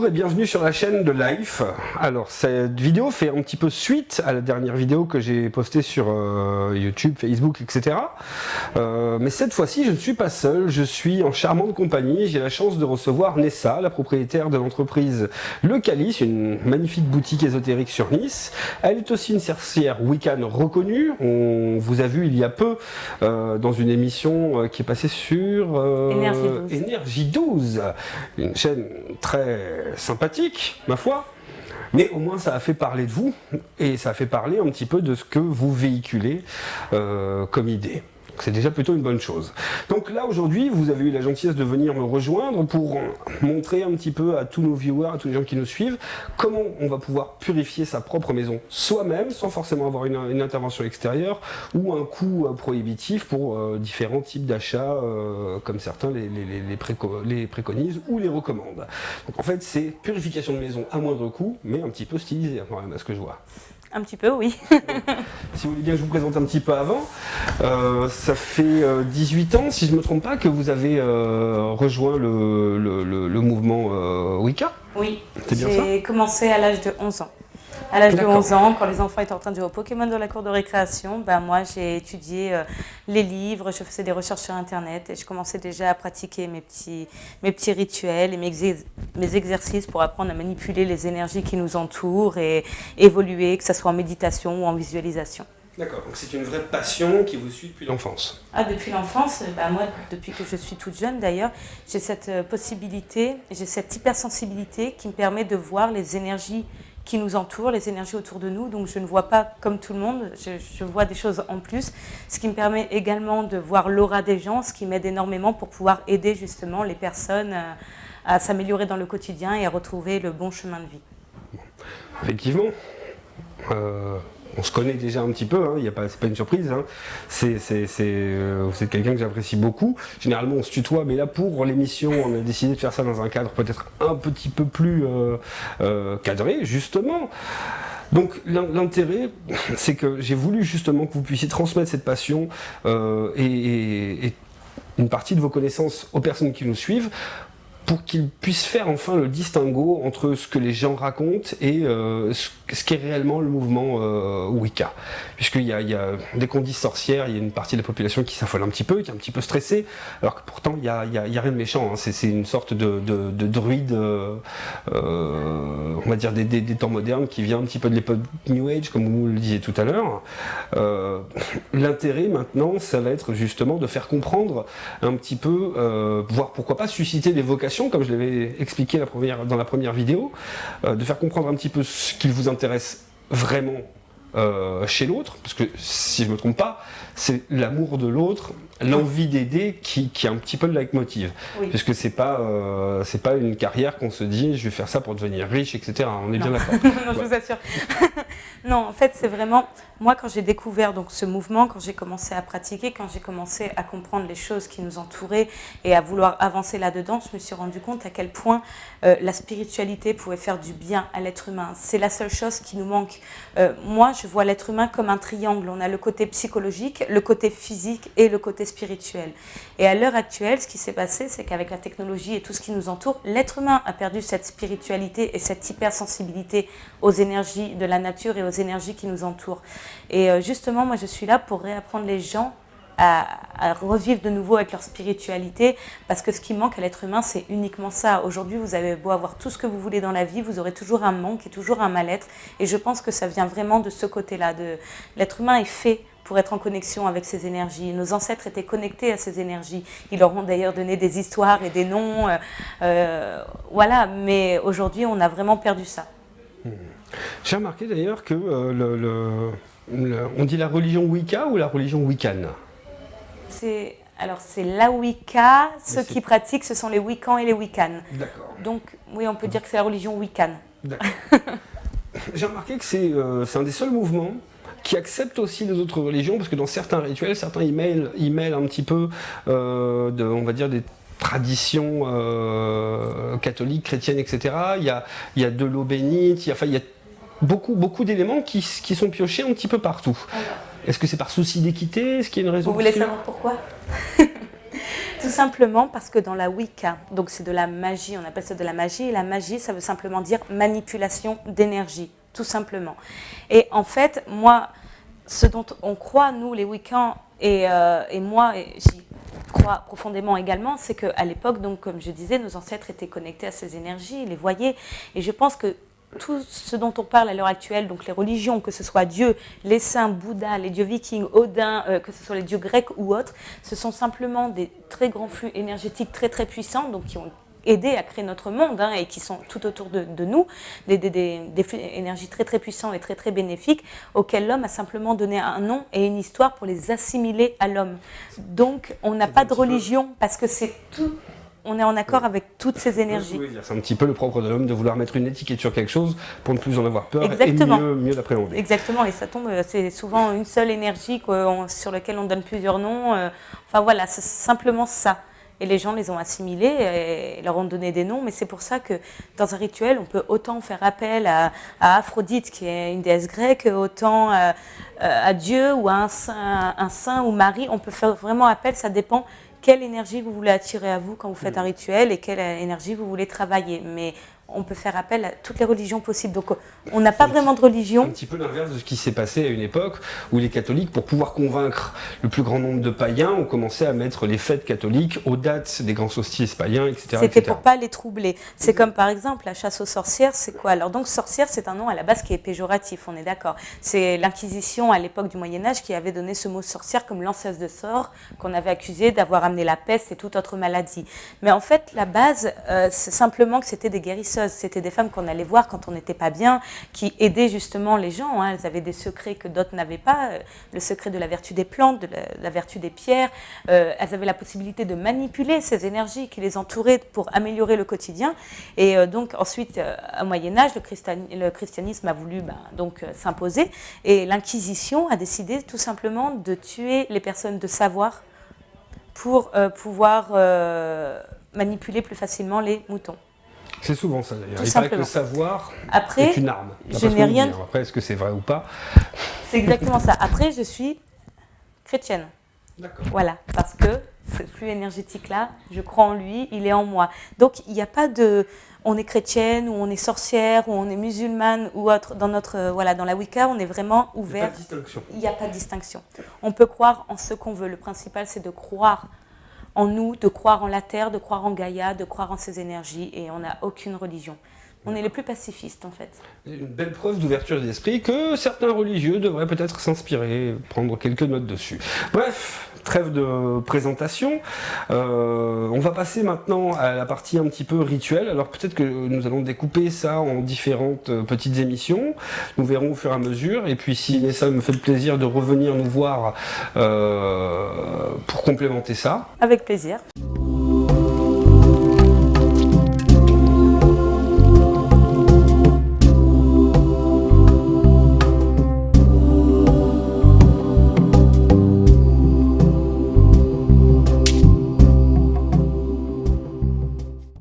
Bonjour et bienvenue sur la chaîne de Life. Alors cette vidéo fait un petit peu suite à la dernière vidéo que j'ai postée sur YouTube, Facebook, etc. Mais cette fois-ci je ne suis pas seul, je suis en charmante compagnie. J'ai la chance de recevoir Nessa, la propriétaire de l'entreprise Le Calice, une magnifique boutique ésotérique sur Nice. Elle est aussi une sorcière Wiccan reconnue. On vous a vu il y a peu dans une émission qui est passée sur Énergie 12, une chaîne très sympathique, ma foi, mais au moins ça a fait parler de vous et ça a fait parler un petit peu de ce que vous véhiculez comme idée. C'est déjà plutôt une bonne chose. Donc là aujourd'hui vous avez eu la gentillesse de venir me rejoindre pour montrer un petit peu à tous nos viewers, à tous les gens qui nous suivent, comment on va pouvoir purifier sa propre maison soi-même sans forcément avoir une intervention extérieure ou un coût prohibitif pour différents types d'achats comme certains les préconisent ou les recommandent. Donc en fait c'est purification de maison à moindre coût mais un petit peu stylisé quand même à ce que je vois. Un petit peu, oui. Si vous voulez bien que je vous présente un petit peu avant, ça fait 18 ans, si je ne me trompe pas, que vous avez rejoint le mouvement Wicca. Oui, C'est bien ça ? j'ai commencé à l'âge de 11 ans. À l'âge de 11 ans, quand les enfants étaient en train de jouer au Pokémon dans la cour de récréation, ben moi j'ai étudié les livres, je faisais des recherches sur Internet et je commençais déjà à pratiquer mes petits rituels et mes exercices pour apprendre à manipuler les énergies qui nous entourent et évoluer, que ce soit en méditation ou en visualisation. D'accord, donc c'est une vraie passion qui vous suit depuis l'enfance. Ah, depuis l'enfance, moi depuis que je suis toute jeune d'ailleurs, j'ai cette possibilité, j'ai cette hypersensibilité qui me permet de voir les énergies qui nous entourent, les énergies autour de nous, donc je ne vois pas comme tout le monde, je vois des choses en plus, ce qui me permet également de voir l'aura des gens, ce qui m'aide énormément pour pouvoir aider justement les personnes à s'améliorer dans le quotidien et à retrouver le bon chemin de vie. Effectivement, on se connaît déjà un petit peu, hein, c'est pas une surprise, hein. Vous êtes quelqu'un que j'apprécie beaucoup. Généralement on se tutoie, mais là pour l'émission on a décidé de faire ça dans un cadre peut-être un petit peu plus cadré, justement. Donc l'intérêt, c'est que j'ai voulu justement que vous puissiez transmettre cette passion et une partie de vos connaissances aux personnes qui nous suivent, pour qu'ils puissent faire enfin le distinguo entre ce que les gens racontent et ce qu'est réellement le mouvement Wicca. Puisqu'il y a, dès qu'on dit sorcière, il y a une partie de la population qui s'affole un petit peu, qui est un petit peu stressée, alors que pourtant il y a rien de méchant, hein. C'est une sorte de druide, on va dire des temps modernes, qui vient un petit peu de l'époque New Age, comme vous le disiez tout à l'heure. L'intérêt maintenant, ça va être justement de faire comprendre un petit peu, voire pourquoi pas susciter des vocations, comme je l'avais expliqué dans la première vidéo, de faire comprendre un petit peu ce qui vous intéresse vraiment chez l'autre, parce que si je ne me trompe pas, c'est l'amour de l'autre, l'envie d'aider qui est un petit peu le leitmotiv. Oui. Puisque c'est pas une carrière qu'on se dit je vais faire ça pour devenir riche, etc. On est bien d'accord. Non, je vous assure. Non, en fait, c'est vraiment, moi quand j'ai découvert donc, ce mouvement, quand j'ai commencé à pratiquer, quand j'ai commencé à comprendre les choses qui nous entouraient et à vouloir avancer là-dedans, je me suis rendu compte à quel point la spiritualité pouvait faire du bien à l'être humain. C'est la seule chose qui nous manque. Moi, je vois l'être humain comme un triangle. On a le côté psychologique, le côté physique et le côté spirituel. Et à l'heure actuelle, ce qui s'est passé, c'est qu'avec la technologie et tout ce qui nous entoure, l'être humain a perdu cette spiritualité et cette hypersensibilité aux énergies de la nature et aux énergies qui nous entourent. Et justement, moi, je suis là pour réapprendre les gens à revivre de nouveau avec leur spiritualité, parce que ce qui manque à l'être humain, c'est uniquement ça. Aujourd'hui, vous avez beau avoir tout ce que vous voulez dans la vie, vous aurez toujours un manque et toujours un mal-être, et je pense que ça vient vraiment de ce côté-là. L'être humain est fait pour être en connexion avec ces énergies. Nos ancêtres étaient connectés à ces énergies. Ils leur ont d'ailleurs donné des histoires et des noms, voilà, mais aujourd'hui, on a vraiment perdu ça. J'ai remarqué d'ailleurs que on dit la religion Wicca ou la religion Wiccan ? Alors c'est la Wicca, ceux qui pratiquent, ce sont les Wiccans et les Wiccans. D'accord. Donc oui, on peut dire que c'est la religion Wiccan. D'accord. J'ai remarqué que c'est un des seuls mouvements qui accepte aussi les autres religions, parce que dans certains rituels, certains ils mêlent un petit peu on va dire des traditions catholiques, chrétiennes, etc. Il y a de l'eau bénite, il y a beaucoup d'éléments qui sont piochés un petit peu partout. Alors, est-ce que c'est par souci d'équité? Est-ce qu'il y a une raison? Vous voulez savoir pourquoi? Tout simplement parce que dans la Wicca, donc c'est de la magie, on appelle ça de la magie, et la magie, ça veut simplement dire manipulation d'énergie, tout simplement. Et en fait, moi, ce dont on croit, nous, les Wiccans, et moi, j'y crois profondément également, c'est qu'à l'époque, donc comme je disais, nos ancêtres étaient connectés à ces énergies, ils les voyaient, et je pense que tout ce dont on parle à l'heure actuelle, donc les religions, que ce soit Dieu, les saints, Bouddha, les dieux vikings, Odin, que ce soit les dieux grecs ou autres, ce sont simplement des très grands flux énergétiques très très puissants, donc qui ont aidé à créer notre monde et qui sont tout autour de nous, des flux d'énergie très très puissants et très très bénéfiques, auxquels l'homme a simplement donné un nom et une histoire pour les assimiler à l'homme. Donc on n'a pas de religion parce que c'est tout. On est en accord avec toutes ces énergies. C'est un petit peu le propre de l'homme de vouloir mettre une étiquette sur quelque chose pour ne plus en avoir peur. Exactement. Et mieux l'appréhender. Exactement, et ça tombe, c'est souvent une seule énergie sur laquelle on donne plusieurs noms. Enfin voilà, c'est simplement ça. Et les gens les ont assimilés et leur ont donné des noms, mais c'est pour ça que dans un rituel, on peut autant faire appel à Aphrodite, qui est une déesse grecque, autant à Dieu ou à un saint ou Marie. On peut faire vraiment appel, ça dépend quelle énergie vous voulez attirer à vous quand vous faites un rituel et quelle énergie vous voulez travailler. Mais on peut faire appel à toutes les religions possibles. Donc on n'a pas vraiment de religion. Un petit peu l'inverse de ce qui s'est passé à une époque où les catholiques, pour pouvoir convaincre le plus grand nombre de païens, ont commencé à mettre les fêtes catholiques aux dates des grands solstices païens, etc. C'était pour pas les troubler. C'est comme par exemple la chasse aux sorcières, c'est quoi? Alors donc sorcière, c'est un nom à la base qui est péjoratif, on est d'accord. C'est l'Inquisition à l'époque du Moyen-Âge qui avait donné ce mot sorcière comme lanceuse de sorts, qu'on avait accusé d'avoir amené la peste et toute autre maladie. Mais en fait, la base, c'est simplement que c'était des guérisseuses. C'était des femmes qu'on allait voir quand on n'était pas bien, qui aidaient justement les gens. Elles avaient des secrets que d'autres n'avaient pas, le secret de la vertu des plantes, de la vertu des pierres. Elles avaient la possibilité de manipuler ces énergies qui les entouraient pour améliorer le quotidien. Et donc ensuite, au Moyen-Âge, le christianisme a voulu donc s'imposer. Et l'Inquisition a décidé tout simplement de tuer les personnes de savoir pour pouvoir manipuler plus facilement les moutons. C'est souvent ça d'ailleurs. Il paraît que le savoir est une arme. Je n'ai rien. Après, est-ce que c'est vrai ou pas? C'est exactement ça. Après, je suis chrétienne. D'accord. Voilà, parce que ce flux énergétique-là, je crois en lui, il est en moi. Donc, il n'y a pas de... On est chrétienne, ou on est sorcière, ou on est musulmane, ou autre. Dans la Wicca, on est vraiment ouvert. Il n'y a pas de distinction. On peut croire en ce qu'on veut. Le principal, c'est de croire en nous, de croire en la Terre, de croire en Gaïa, de croire en ses énergies, et on n'a aucune religion. On est les plus pacifistes, en fait. Une belle preuve d'ouverture d'esprit que certains religieux devraient peut-être s'inspirer, prendre quelques notes dessus. Bref, trêve de présentation. On va passer maintenant à la partie un petit peu rituelle. Alors peut-être que nous allons découper ça en différentes petites émissions. Nous verrons au fur et à mesure. Et puis si Nessa me fait le plaisir de revenir nous voir pour complémenter ça. Avec plaisir.